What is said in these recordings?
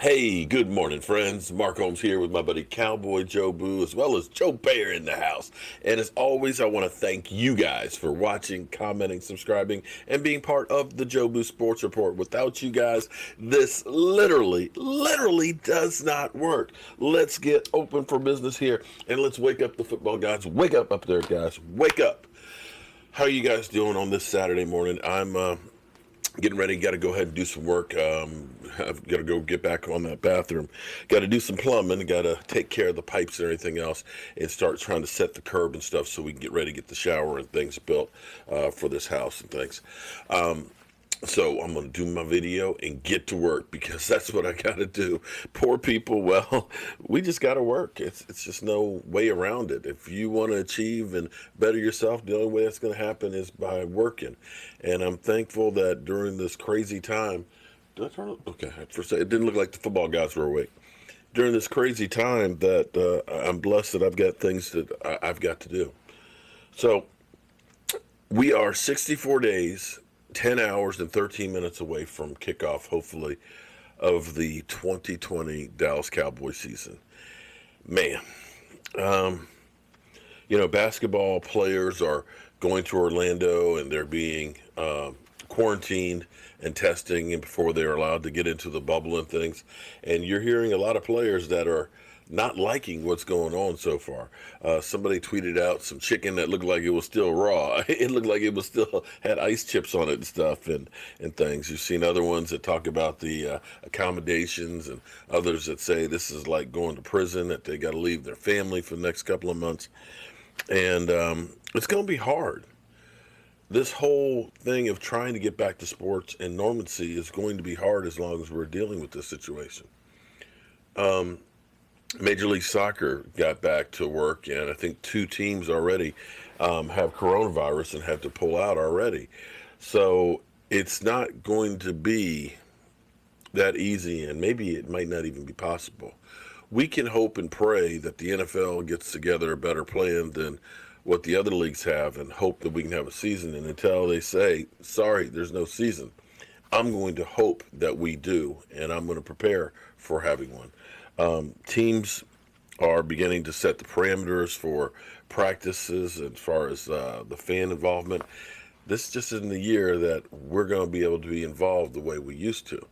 Hey, good morning, friends. Mark Holmes here with my buddy Cowboy Joe Boo, as well as Joe Bear in the house. And as always, I want to thank you guys for watching, commenting, subscribing, and being part of the Joe Boo Sports Report. Without you guys, this literally does not work. Let's get open for business here, and let's wake up the football guys. Wake up there, guys. Wake up. How are you guys doing on this Saturday morning? I'm getting ready. Got to go ahead and do some work. I've got to go get back on that bathroom. Got to do some plumbing. Got to take care of the pipes and everything else, and start trying to set the curb and stuff so we can get ready to get the shower and things built for this house and things. So I'm going to do my video and get to work because that's what I got to do. Poor people, well, we just got to work. It's just no way around it. If you want to achieve and better yourself, the only way that's going to happen is by working. And I'm thankful that during this crazy time, did I turn it? Okay, for a second, it didn't look like the football guys were awake. During this crazy time that I'm blessed that I've got things that I've got to do. So we are 64 days 10 hours and 13 minutes away from kickoff, hopefully, of the 2020 Dallas Cowboys season. Man, basketball players are going to Orlando and they're being quarantined and testing before they're allowed to get into the bubble and things. And you're hearing a lot of players that are not liking what's going on so far. Somebody tweeted out some chicken that looked like it was still raw. It looked like it was still had ice chips on it and stuff and things. You've seen other ones that talk about the accommodations and others that say this is like going to prison, that they got to leave their family for the next couple of months. And it's going to be hard. This whole thing of trying to get back to sports and normalcy is going to be hard as long as we're dealing with this situation. Major League Soccer got back to work, and I think two teams already have coronavirus and have to pull out already. So it's not going to be that easy, and maybe it might not even be possible. We can hope and pray that the NFL gets together a better plan than what the other leagues have and hope that we can have a season. And until they say, sorry, there's no season, I'm going to hope that we do, and I'm going to prepare for having one. Teams are beginning to set the parameters for practices as far as the fan involvement. This just isn't the year that we're going to be able to be involved the way we used to.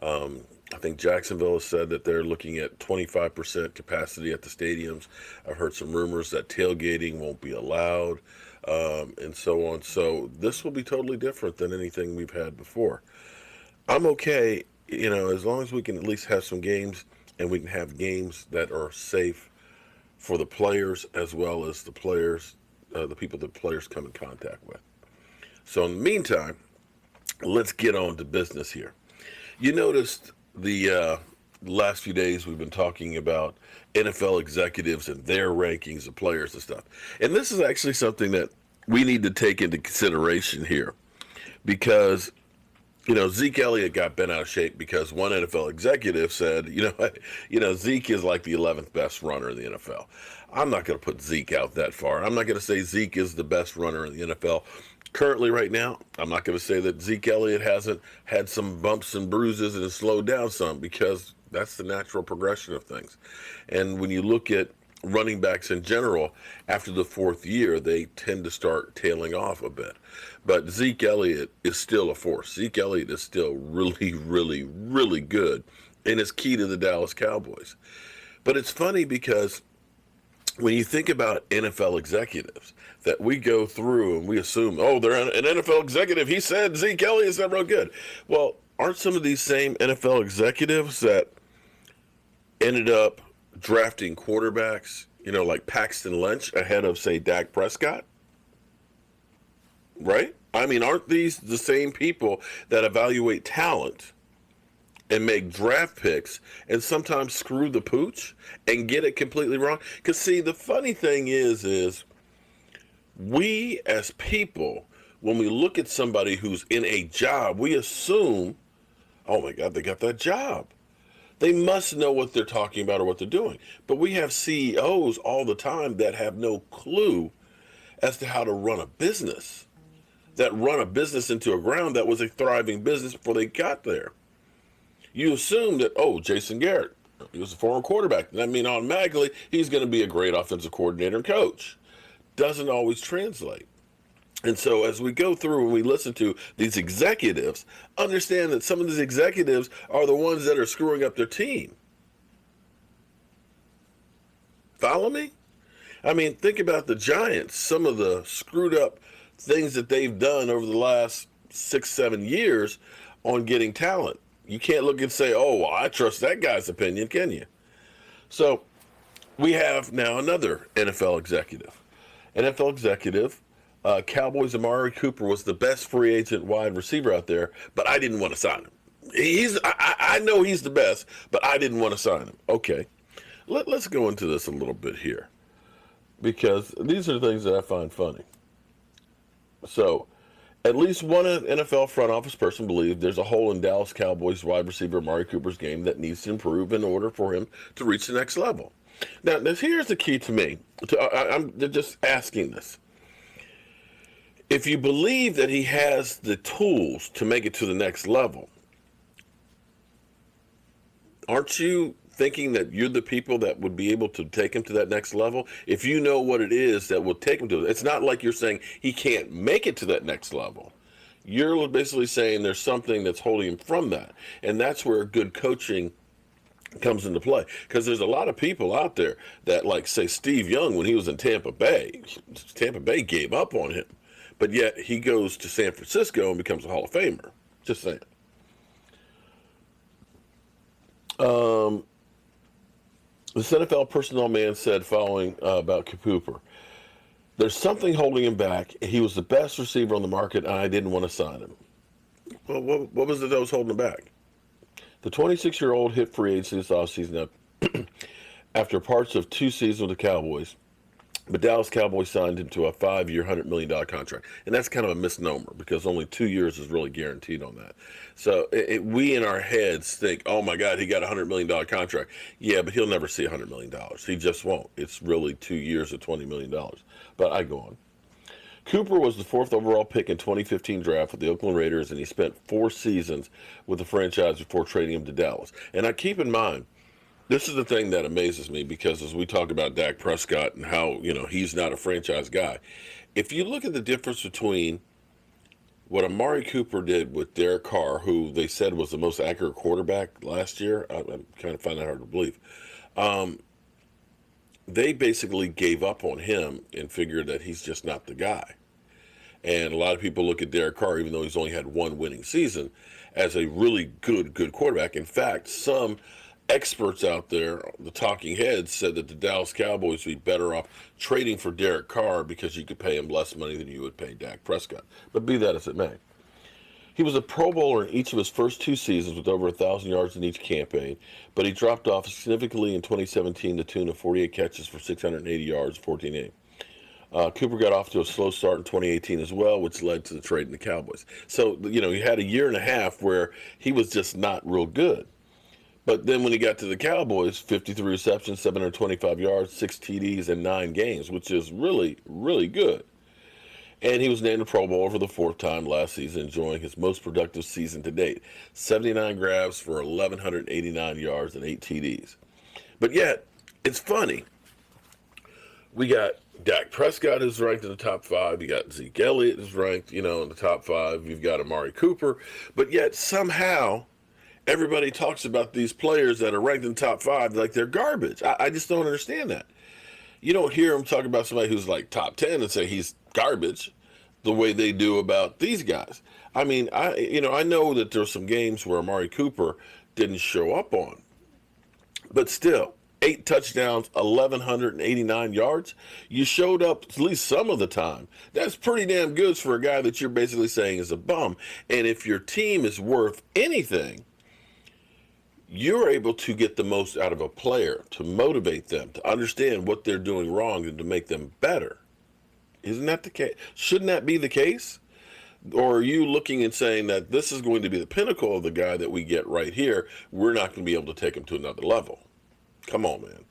I think Jacksonville has said that they're looking at 25% capacity at the stadiums. I've heard some rumors that tailgating won't be allowed, and so on. So this will be totally different than anything we've had before. I'm okay, as long as we can at least have some games and we can have games that are safe for the players as well as the players, the people that players come in contact with. So in the meantime, let's get on to business here. You noticed the last few days we've been talking about NFL executives and their rankings of players and stuff. And this is actually something that we need to take into consideration here because Zeke Elliott got bent out of shape because one NFL executive said, Zeke is like the 11th best runner in the NFL. I'm not going to put Zeke out that far. I'm not going to say Zeke is the best runner in the NFL. Currently, right now, I'm not going to say that Zeke Elliott hasn't had some bumps and bruises and has slowed down some because that's the natural progression of things. And when you look at running backs in general, after the fourth year, they tend to start tailing off a bit. But Zeke Elliott is still a force. Zeke Elliott is still really good and is key to the Dallas Cowboys. But it's funny because when you think about NFL executives that we go through and we assume, oh, they're an NFL executive. He said Zeke Elliott's not real good. Well, aren't some of these same NFL executives that ended up drafting quarterbacks, like Paxton Lynch ahead of, say, Dak Prescott? Right? I mean, aren't these the same people that evaluate talent and make draft picks and sometimes screw the pooch and get it completely wrong? Because, see, the funny thing is we as people, when we look at somebody who's in a job, we assume, oh, my God, they got that job. They must know what they're talking about or what they're doing. But we have CEOs all the time that have no clue as to how to run a business, that run a business into a ground that was a thriving business before they got there. You assume that, oh, Jason Garrett, he was a former quarterback. That means automatically he's going to be a great offensive coordinator and coach. Doesn't always translate. And so as we go through and we listen to these executives, understand that some of these executives are the ones that are screwing up their team. Follow me? I mean, think about the Giants, some of the screwed up things that they've done over the last 6, 7 years on getting talent. You can't look and say, oh, well, I trust that guy's opinion, can you? So we have now another NFL executive. Cowboys' Amari Cooper was the best free agent wide receiver out there, but I didn't want to sign him. I know he's the best, but I didn't want to sign him. Okay, let's go into this a little bit here, because these are the things that I find funny. So, at least one NFL front office person believes there's a hole in Dallas Cowboys wide receiver Amari Cooper's game that needs to improve in order for him to reach the next level. Now, here's the key to me. I'm just asking this. If you believe that he has the tools to make it to the next level, aren't you thinking that you're the people that would be able to take him to that next level? If you know what it is that will take him to it, it's not like you're saying he can't make it to that next level. You're basically saying there's something that's holding him from that. And that's where good coaching comes into play. Because there's a lot of people out there that, like, say, Steve Young, when he was in Tampa Bay gave up on him. But yet he goes to San Francisco and becomes a Hall of Famer. Just saying. This NFL personnel man said following about Cooper, there's something holding him back. He was the best receiver on the market, and I didn't want to sign him. Well, what was it that was holding him back? The 26-year-old hit free agency this offseason after parts of 2 seasons with the Cowboys. But Dallas Cowboys signed him to a 5-year, $100 million contract. And that's kind of a misnomer because only 2 years is really guaranteed on that. So we in our heads think, oh, my God, he got a $100 million contract. Yeah, but he'll never see $100 million. He just won't. It's really 2 years of $20 million. But I go on. Cooper was the 4th overall pick in 2015 draft with the Oakland Raiders, and he spent 4 seasons with the franchise before trading him to Dallas. And I keep in mind, this is the thing that amazes me, because as we talk about Dak Prescott and how, he's not a franchise guy. If you look at the difference between what Amari Cooper did with Derek Carr, who they said was the most accurate quarterback last year, I kind of find that hard to believe. They basically gave up on him and figured that he's just not the guy. And a lot of people look at Derek Carr, even though he's only had 1 winning season, as a really good quarterback. In fact, some experts out there, the talking heads, said that the Dallas Cowboys would be better off trading for Derek Carr because you could pay him less money than you would pay Dak Prescott. But be that as it may. He was a Pro Bowler in each of his first 2 seasons with over 1,000 yards in each campaign, but he dropped off significantly in 2017 to the tune of 48 catches for 680 yards, 14 games. Cooper got off to a slow start in 2018 as well, which led to the trade in the Cowboys. So, he had a year and a half where he was just not real good. But then when he got to the Cowboys, 53 receptions, 725 yards, 6 TDs, and 9 games, which is really, really good. And he was named a Pro Bowler for the 4th time last season, enjoying his most productive season to date. 79 grabs for 1,189 yards and 8 TDs. But yet, it's funny. We got Dak Prescott is ranked in the top 5. You got Zeke Elliott is ranked, in the top 5. You've got Amari Cooper. But yet, somehow, everybody talks about these players that are ranked in the top 5 like they're garbage. I just don't understand that. You don't hear them talk about somebody who's like top 10 and say he's garbage the way they do about these guys. I mean, I know that there's some games where Amari Cooper didn't show up on. But still, 8 touchdowns, 1,189 yards. You showed up at least some of the time. That's pretty damn good for a guy that you're basically saying is a bum. And if your team is worth anything, you're able to get the most out of a player, to motivate them, to understand what they're doing wrong and to make them better. Isn't that the case? Shouldn't that be the case? Or are you looking and saying that this is going to be the pinnacle of the guy that we get right here? We're not going to be able to take him to another level. Come on, man.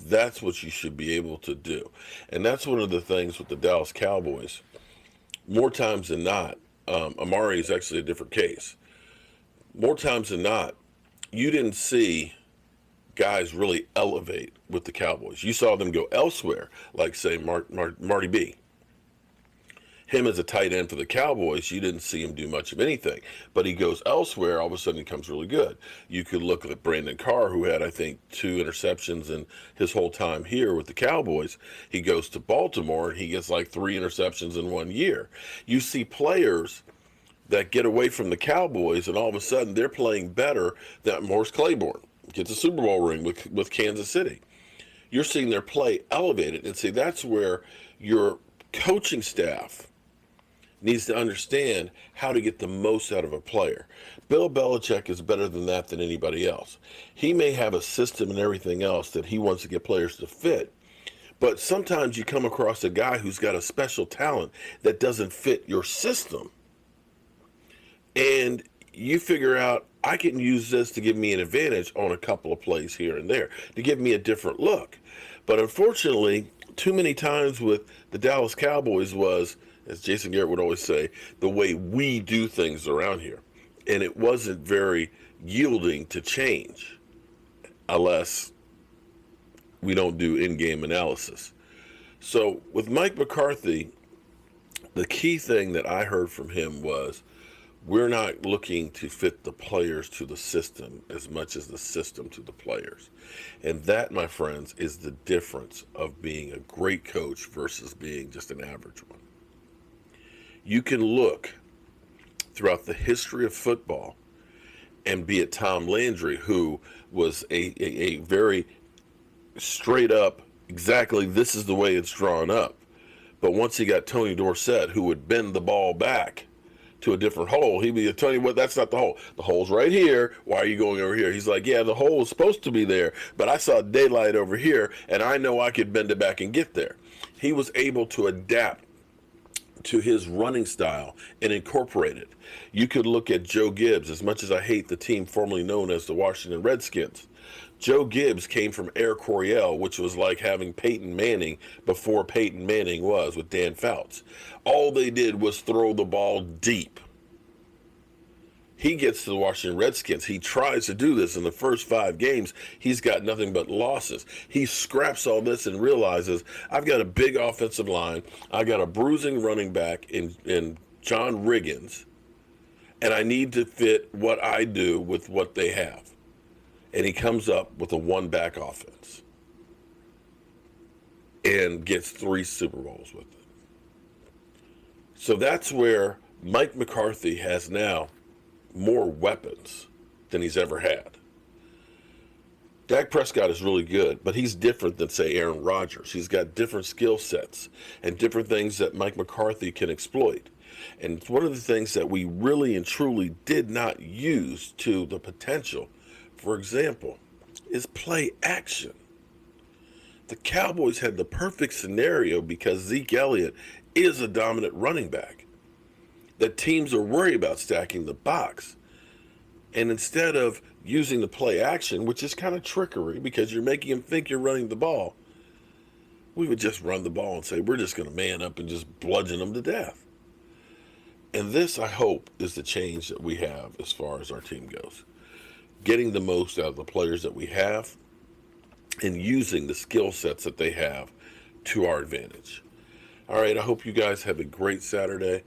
That's what you should be able to do. And that's one of the things with the Dallas Cowboys. More times than not, Amari is actually a different case. More times than not, you didn't see guys really elevate with the Cowboys. You saw them go elsewhere, like, say, Marty B. Him as a tight end for the Cowboys, you didn't see him do much of anything. But he goes elsewhere, all of a sudden he becomes really good. You could look at Brandon Carr, who had, I think, 2 interceptions in his whole time here with the Cowboys. He goes to Baltimore, and he gets like 3 interceptions in 1 year. You see players that get away from the Cowboys, and all of a sudden they're playing better than Morris Claiborne gets a Super Bowl ring with Kansas City. You're seeing their play elevated. And see, that's where your coaching staff needs to understand how to get the most out of a player. Bill Belichick is better than that than anybody else. He may have a system and everything else that he wants to get players to fit, but sometimes you come across a guy who's got a special talent that doesn't fit your system. And you figure out, I can use this to give me an advantage on a couple of plays here and there, to give me a different look. But unfortunately, too many times with the Dallas Cowboys was, as Jason Garrett would always say, the way we do things around here. And it wasn't very yielding to change unless we don't do in-game analysis. So with Mike McCarthy, the key thing that I heard from him was, we're not looking to fit the players to the system as much as the system to the players. And that, my friends, is the difference of being a great coach versus being just an average one. You can look throughout the history of football, and be it Tom Landry, who was a very straight up, exactly this is the way it's drawn up. But once he got Tony Dorsett, who would bend the ball back to a different hole, he'd be, Tony, what? That's not the hole. The hole's right here. Why are you going over here? He's like, yeah, the hole is supposed to be there, but I saw daylight over here, and I know I could bend it back and get there. He was able to adapt to his running style and incorporate it. You could look at Joe Gibbs. As much as I hate the team formerly known as the Washington Redskins, Joe Gibbs came from Air Coryell, which was like having Peyton Manning before Peyton Manning was with Dan Fouts. All they did was throw the ball deep. He gets to the Washington Redskins. He tries to do this in the first 5 games. He's got nothing but losses. He scraps all this and realizes, I've got a big offensive line. I got a bruising running back in John Riggins, and I need to fit what I do with what they have. And he comes up with a 1-back offense and gets 3 Super Bowls with it. So that's where Mike McCarthy has now more weapons than he's ever had. Dak Prescott is really good, but he's different than, say, Aaron Rodgers. He's got different skill sets and different things that Mike McCarthy can exploit. And it's one of the things that we really and truly did not use to the potential, for example, is play action. The Cowboys had the perfect scenario because Zeke Elliott is a dominant running back that teams are worried about stacking the box. And instead of using the play action, which is kind of trickery because you're making them think you're running the ball, we would just run the ball and say, we're just going to man up and just bludgeon them to death. And this, I hope, is the change that we have as far as our team goes. Getting the most out of the players that we have and using the skill sets that they have to our advantage. All right, I hope you guys have a great Saturday.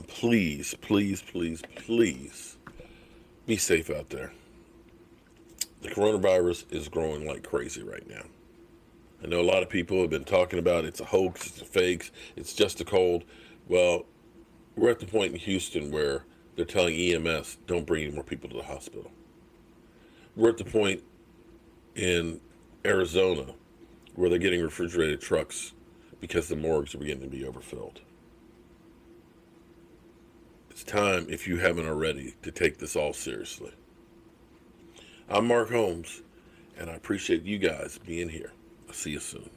Please, please, please, please be safe out there. The coronavirus is growing like crazy right now. I know a lot of people have been talking about it's a hoax, it's a fake, it's just a cold. Well, we're at the point in Houston where they're telling EMS, don't bring any more people to the hospital. We're at the point in Arizona where they're getting refrigerated trucks because the morgues are beginning to be overfilled. It's time, if you haven't already, to take this all seriously. I'm Mark Holmes, and I appreciate you guys being here. I'll see you soon.